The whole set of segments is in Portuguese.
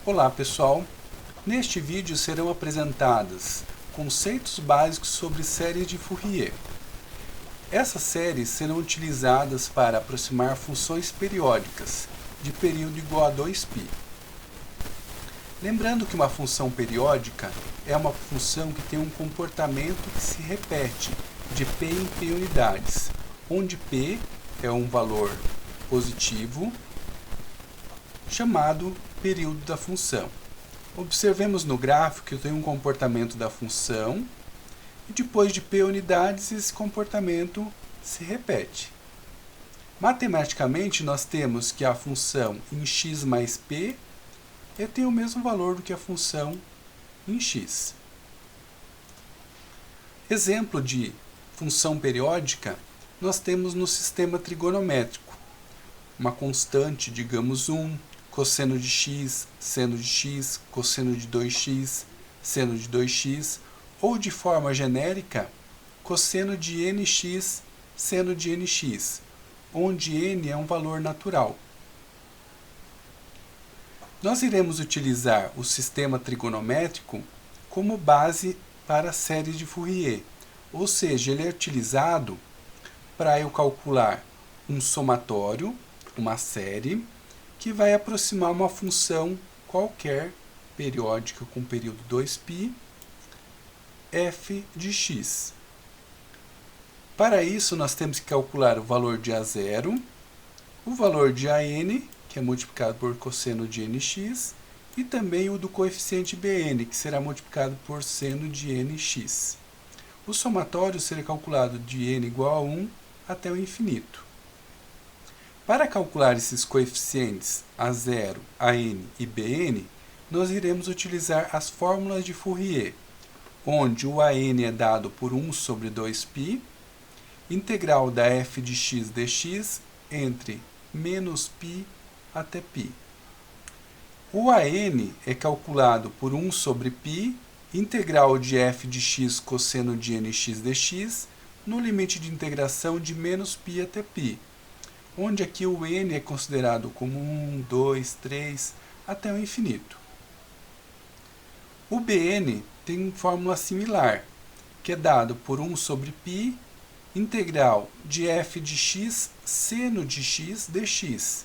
Olá pessoal, neste vídeo serão apresentados conceitos básicos sobre séries de Fourier. Essas séries serão utilizadas para aproximar funções periódicas de período igual a 2π. Lembrando que uma função periódica é uma função que tem um comportamento que se repete de p em p unidades, onde p é um valor positivo chamado período da função. Observemos no gráfico que eu tenho um comportamento da função e depois de p unidades esse comportamento se repete. Matematicamente nós temos que a função em x mais p tem o mesmo valor do que a função em x. Exemplo de função periódica nós temos no sistema trigonométrico. Uma constante, digamos 1, cosseno de x, seno de x, cosseno de 2x, seno de 2x, ou de forma genérica, cosseno de nx, seno de nx, onde n é um valor natural. Nós iremos utilizar o sistema trigonométrico como base para a série de Fourier, ou seja, ele é utilizado para eu calcular um somatório, uma série, que vai aproximar uma função qualquer, periódica com período 2π, f de x. Para isso, nós temos que calcular o valor de A0, o valor de AN, que é multiplicado por cosseno de nx, e também o do coeficiente Bn, que será multiplicado por seno de nx. O somatório será calculado de n igual a 1 até o infinito. Para calcular esses coeficientes A0, AN e Bn, nós iremos utilizar as fórmulas de Fourier, onde o AN é dado por 1 sobre 2π, integral da f de x dx entre menos π até π. O AN é calculado por 1 sobre π, integral de f de x cosseno de nx dx, no limite de integração de menos π até π, onde aqui o n é considerado como 1, 2, 3, até o infinito. O Bn tem uma fórmula similar, que é dado por 1 sobre π, integral de f de x seno de x dx,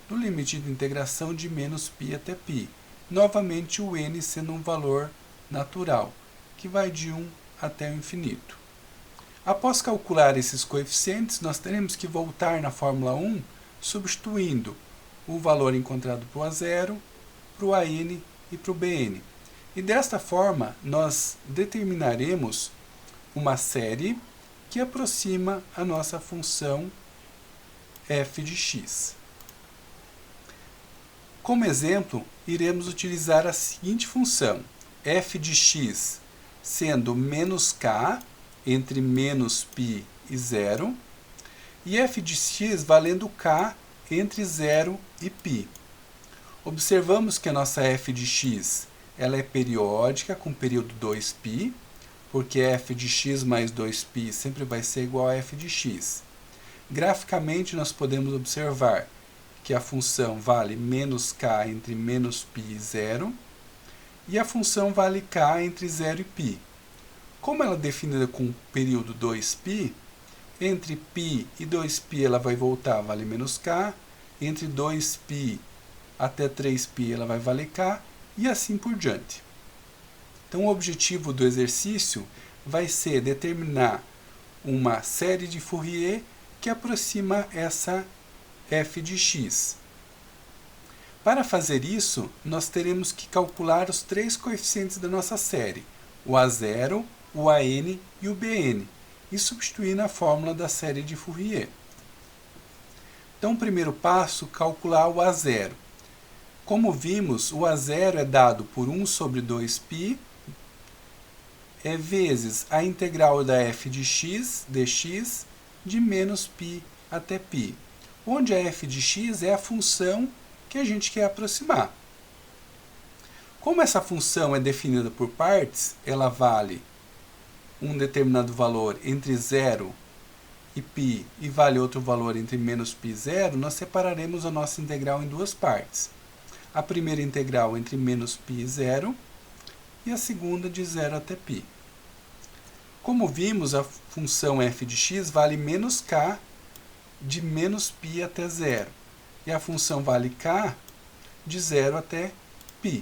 no limite de integração de menos π até π. Novamente o n sendo um valor natural, que vai de 1 até o infinito. Após calcular esses coeficientes, nós teremos que voltar na fórmula 1, substituindo o valor encontrado para o A0, para o AN e para o Bn. E desta forma, nós determinaremos uma série que aproxima a nossa função f de x. Como exemplo, iremos utilizar a seguinte função, f de x sendo menos k, entre menos π e 0, e f de x valendo k entre 0 e π. Observamos que a nossa f de x ela é periódica com período 2π, porque f de x mais 2π sempre vai ser igual a f de x. Graficamente, nós podemos observar que a função vale menos k entre menos π e 0, e a função vale k entre 0 e π. Como ela é definida com período 2π, entre π e 2π ela vai voltar, vale menos k, entre 2π até 3π ela vai valer k, e assim por diante. Então o objetivo do exercício vai ser determinar uma série de Fourier que aproxima essa f de x. Para fazer isso, nós teremos que calcular os três coeficientes da nossa série, o A0, o AN e o Bn, e substituir na fórmula da série de Fourier. Então, o primeiro passo, calcular o A0. Como vimos, o A0 é dado por 1 sobre 2π, vezes a integral da f de x dx de menos π até π, onde a f de x é a função que a gente quer aproximar. Como essa função é definida por partes, ela vale um determinado valor entre 0 e π e vale outro valor entre menos π e 0, nós separaremos a nossa integral em duas partes. a primeira integral entre menos π e 0, e a segunda de 0 até π. Como vimos, a função f de x vale menos k de menos π até 0, e a função vale k de 0 até π.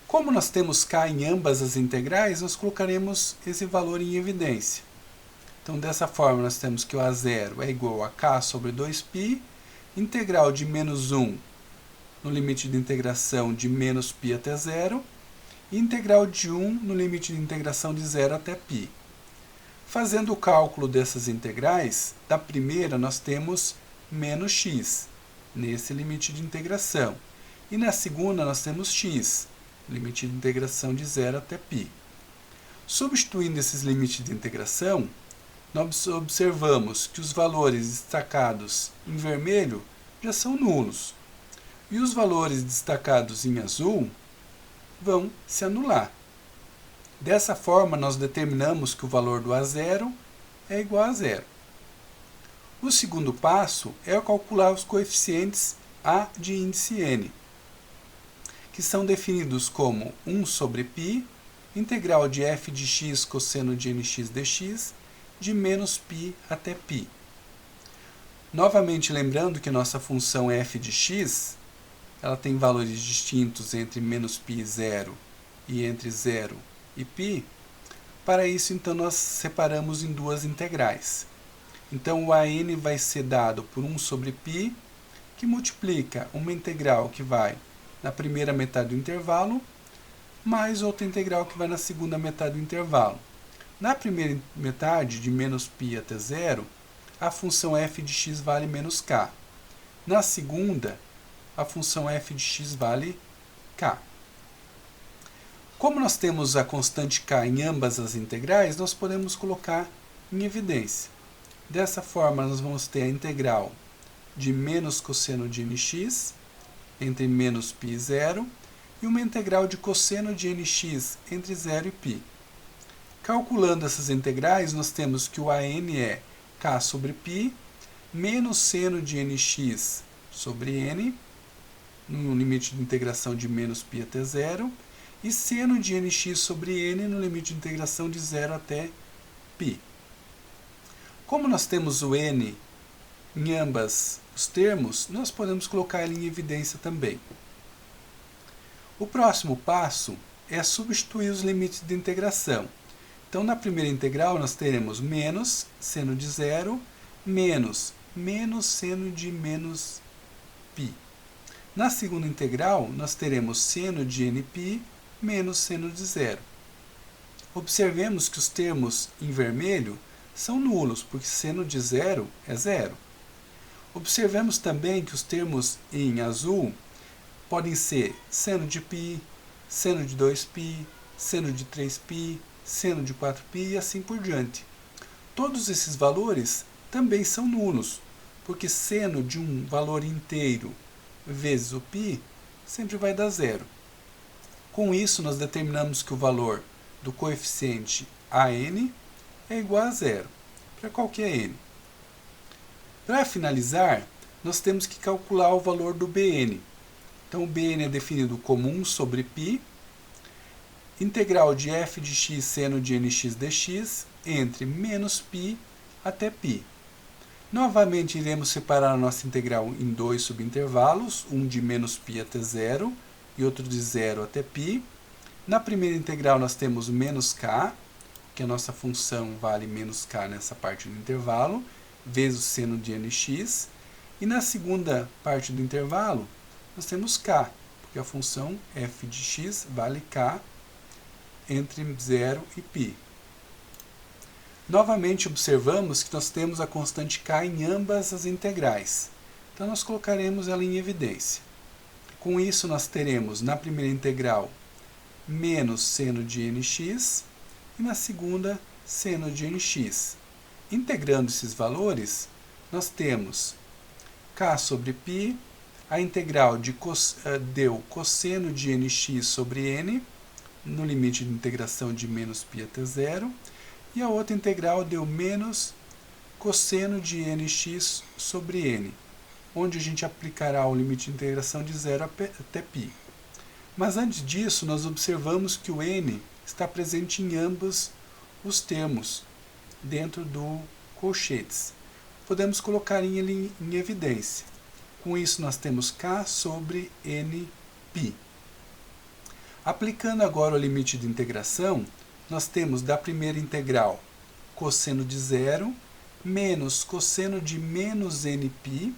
Como nós temos k em ambas as integrais, nós colocaremos esse valor em evidência. Então, dessa forma, nós temos que o a0 é igual a k sobre 2π, integral de menos 1 no limite de integração de menos π até 0, e integral de 1 no limite de integração de 0 até π. Fazendo o cálculo dessas integrais, da primeira nós temos menos x, nesse limite de integração. E na segunda nós temos x, limite de integração de 0 até π. Substituindo esses limites de integração, nós observamos que os valores destacados em vermelho já são nulos, e os valores destacados em azul vão se anular. Dessa forma, nós determinamos que o valor do a0 é igual a 0. O segundo passo é calcular os coeficientes a de índice n, que são definidos como 1 sobre π, integral de f de x cosseno de nx dx, de menos π até π. Novamente lembrando que nossa função f de x ela tem valores distintos entre menos π e 0 e entre 0 e π. Para isso, então, nós separamos em duas integrais. Então, o an vai ser dado por 1 sobre π, que multiplica uma integral que vai na primeira metade do intervalo, mais outra integral que vai na segunda metade do intervalo. Na primeira metade, de menos π até 0, a função f de x vale menos k. Na segunda, a função f de x vale k. Como nós temos a constante k em ambas as integrais, nós podemos colocar em evidência. Dessa forma, nós vamos ter a integral de menos cosseno de nx entre menos π e 0 e uma integral de cosseno de nx entre 0 e π. Calculando essas integrais, nós temos que o an é k sobre π menos seno de nx sobre n, no limite de integração de menos π até 0, e seno de nx sobre n no limite de integração de 0 até π. Como nós temos o n em ambas os termos, nós podemos colocar ele em evidência também. O próximo passo é substituir os limites de integração. Então, na primeira integral, nós teremos menos seno de 0 menos seno de menos π. Na segunda integral, nós teremos seno de nπ menos seno de 0. Observemos que os termos em vermelho são nulos, porque seno de 0 é 0. Observemos também que os termos em azul podem ser seno de π, seno de 2π, seno de 3π, seno de 4π e assim por diante. Todos esses valores também são nulos, porque seno de um valor inteiro vezes o π sempre vai dar 0. Com isso, nós determinamos que o valor do coeficiente an é igual a 0, para qualquer n. Para finalizar, nós temos que calcular o valor do bn. Então, o bn é definido como 1 sobre π, integral de f de x seno de nx dx, entre menos π até π. Novamente, iremos separar a nossa integral em dois subintervalos, um de menos π até 0 e outro de 0 até π. Na primeira integral, nós temos menos k, que a nossa função vale menos k nessa parte do intervalo, vezes o seno de nx. E na segunda parte do intervalo, nós temos k, porque a função f de x vale k entre 0 e π. Novamente observamos que nós temos a constante k em ambas as integrais. Então nós colocaremos ela em evidência. Com isso nós teremos na primeira integral menos seno de nx e na segunda seno de nx. Integrando esses valores, nós temos k sobre π, a integral deu cosseno de nx sobre n, no limite de integração de menos π até 0, e a outra integral deu menos cosseno de nx sobre n, onde a gente aplicará o limite de integração de 0 até π. Mas antes disso, nós observamos que o n está presente em ambos os termos dentro do colchetes. Podemos colocar ele em evidência. Com isso, nós temos k sobre nπ. Aplicando agora o limite de integração, nós temos da primeira integral cosseno de 0 menos cosseno de menos nπ.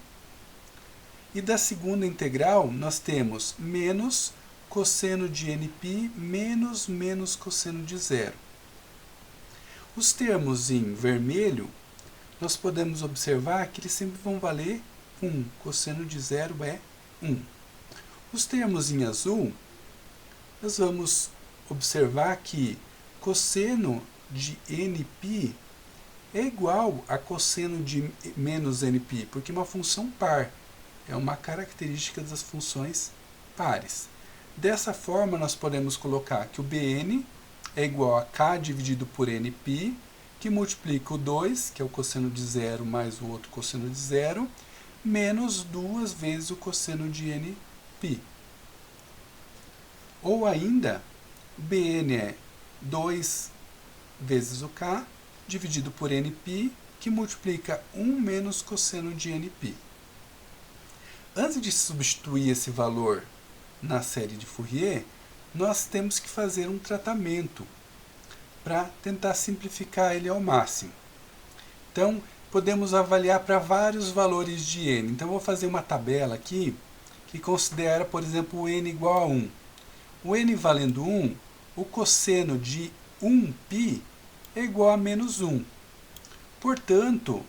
E da segunda integral, nós temos menos cosseno de nπ menos cosseno de 0. Os termos em vermelho, nós podemos observar que eles sempre vão valer 1. Cosseno de 0 é 1. Os termos em azul, nós vamos observar que cosseno de nπ é igual a cosseno de menos nπ, porque é uma função par. É uma característica das funções pares. Dessa forma, nós podemos colocar que o Bn é igual a k dividido por nπ, que multiplica o 2, que é o cosseno de 0, mais o outro cosseno de 0, menos 2 vezes o cosseno de nπ. Ou ainda, Bn é 2 vezes o k, dividido por nπ, que multiplica 1 menos cosseno de nπ. Antes de substituir esse valor na série de Fourier, nós temos que fazer um tratamento para tentar simplificar ele ao máximo. Então, podemos avaliar para vários valores de n. Então, vou fazer uma tabela aqui que considera, por exemplo, o n igual a 1. O n valendo 1, o cosseno de 1π é igual a menos 1. Portanto,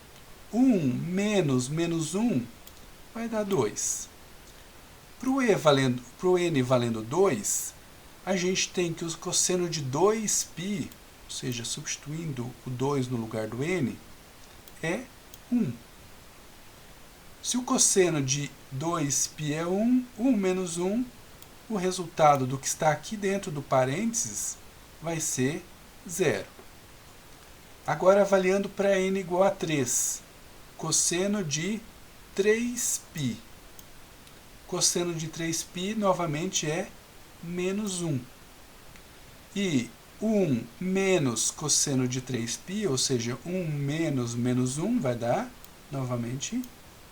1 menos menos 1 vai dar 2. Para o n valendo 2, a gente tem que o cosseno de 2π, ou seja, substituindo o 2 no lugar do n, é 1. Se o cosseno de 2π é 1, 1 menos 1, o resultado do que está aqui dentro do parênteses vai ser 0. Agora, avaliando para n igual a 3, cosseno de 3π. Cosseno de 3π, novamente, é menos 1. E 1 menos cosseno de 3π, ou seja, 1 menos menos 1, vai dar, novamente,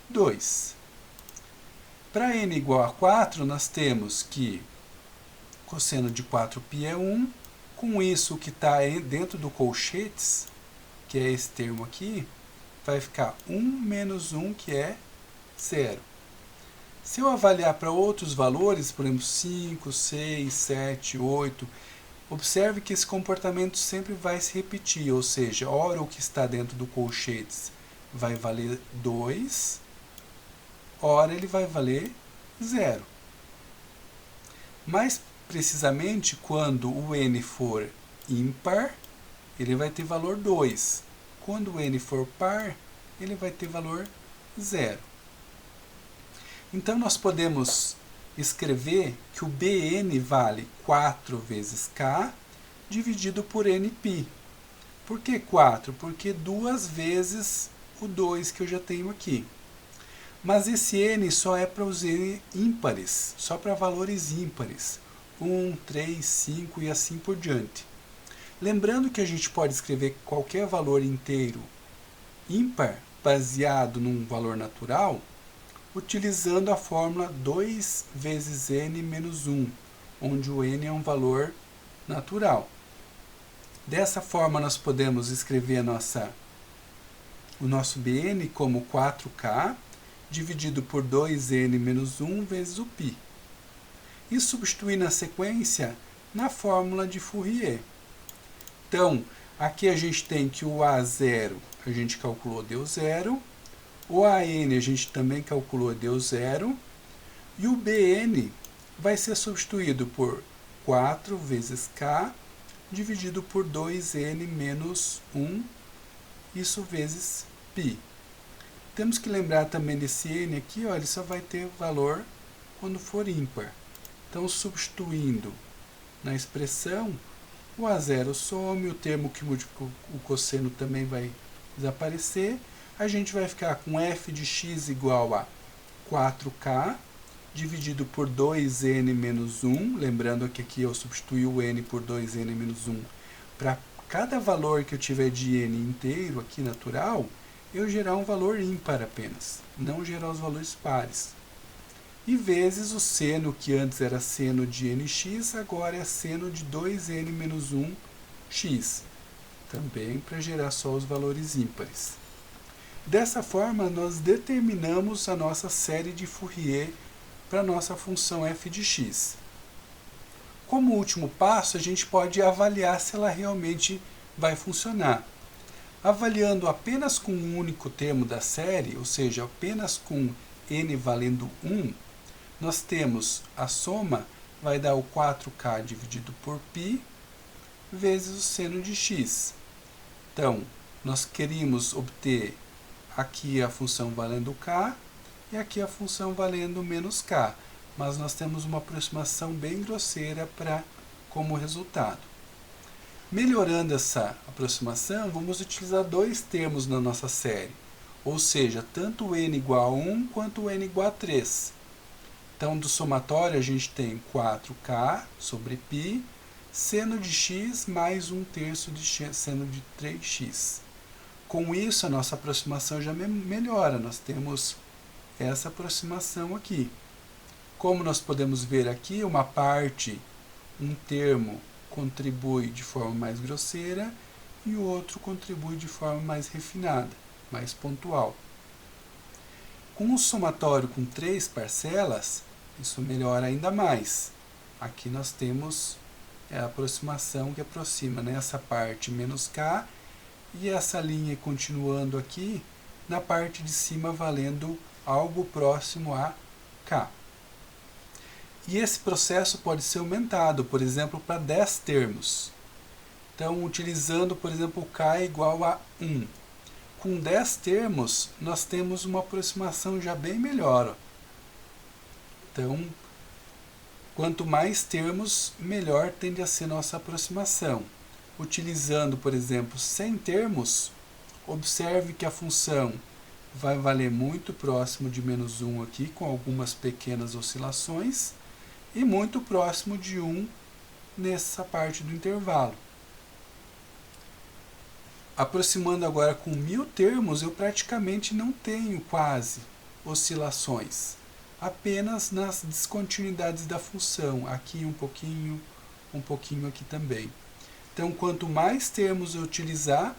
2. Para n igual a 4, nós temos que cosseno de 4π é 1. Com isso, o que está dentro do colchetes, que é esse termo aqui, vai ficar 1 menos 1, que é 0. Se eu avaliar para outros valores, por exemplo, 5, 6, 7, 8, observe que esse comportamento sempre vai se repetir, ou seja, ora o que está dentro do colchetes vai valer 2, ora ele vai valer 0. Mais precisamente, quando o n for ímpar, ele vai ter valor 2. Quando o n for par, ele vai ter valor 0. Então, nós podemos escrever que o Bn vale 4 vezes k dividido por nπ. Por que 4? Porque 2 vezes o 2 que eu já tenho aqui. Mas esse n só é para os n ímpares, só para valores ímpares. 1, 3, 5 e assim por diante. Lembrando que a gente pode escrever qualquer valor inteiro ímpar baseado num valor natural, utilizando a fórmula 2 vezes n menos 1, onde o n é um valor natural. Dessa forma, nós podemos escrever o nosso Bn como 4k dividido por 2n menos 1 vezes o π. E substituir na sequência na fórmula de Fourier. Então, aqui a gente tem que o A0 a gente calculou, deu 0. O AN a gente também calculou, deu 0. E o BN vai ser substituído por 4 vezes K dividido por 2N menos 1, isso vezes π. Temos que lembrar também desse N aqui, ó, ele só vai ter valor quando for ímpar. Então, substituindo na expressão, o A0 some, o termo que multiplica o cosseno também vai desaparecer. A gente vai ficar com f de x igual a 4k dividido por 2n menos 1, lembrando que aqui eu substituí o n por 2n menos 1, para cada valor que eu tiver de n inteiro aqui natural, eu gerar um valor ímpar apenas, não gerar os valores pares. E vezes o seno, que antes era seno de nx, agora é seno de 2n menos 1x, também para gerar só os valores ímpares. Dessa forma, nós determinamos a nossa série de Fourier para a nossa função f de x. Como último passo, a gente pode avaliar se ela realmente vai funcionar. Avaliando apenas com um único termo da série, ou seja, apenas com n valendo 1, nós temos a soma, vai dar o 4k dividido por π, vezes o seno de x. Então, nós queríamos obter aqui a função valendo k e aqui a função valendo menos k, mas nós temos uma aproximação bem grosseira como resultado. Melhorando essa aproximação, vamos utilizar dois termos na nossa série, ou seja, tanto o n igual a 1 quanto o n igual a 3. Então, do somatório, a gente tem 4k sobre π, seno de x mais 1/3 de seno de 3x. Com isso, a nossa aproximação já melhora, nós temos essa aproximação aqui. Como nós podemos ver aqui, uma parte, um termo, contribui de forma mais grosseira e o outro contribui de forma mais refinada, mais pontual. Com um somatório com 3 parcelas, isso melhora ainda mais. Aqui nós temos a aproximação que aproxima nessa parte menos k e essa linha continuando aqui na parte de cima valendo algo próximo a k. E esse processo pode ser aumentado, por exemplo, para 10 termos. Então, utilizando, por exemplo, k igual a 1. Com 10 termos, nós temos uma aproximação já bem melhor. Então, quanto mais termos, melhor tende a ser nossa aproximação. Utilizando, por exemplo, 100 termos, observe que a função vai valer muito próximo de menos 1 aqui, com algumas pequenas oscilações, e muito próximo de 1 nessa parte do intervalo. Aproximando agora com 1000 termos, eu praticamente não tenho quase oscilações, apenas nas descontinuidades da função, aqui um pouquinho aqui também. Então, quanto mais termos eu utilizar,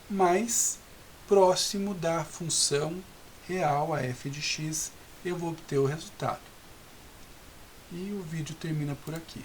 mais próximo da função real, a f de x, eu vou obter o resultado. E o vídeo termina por aqui.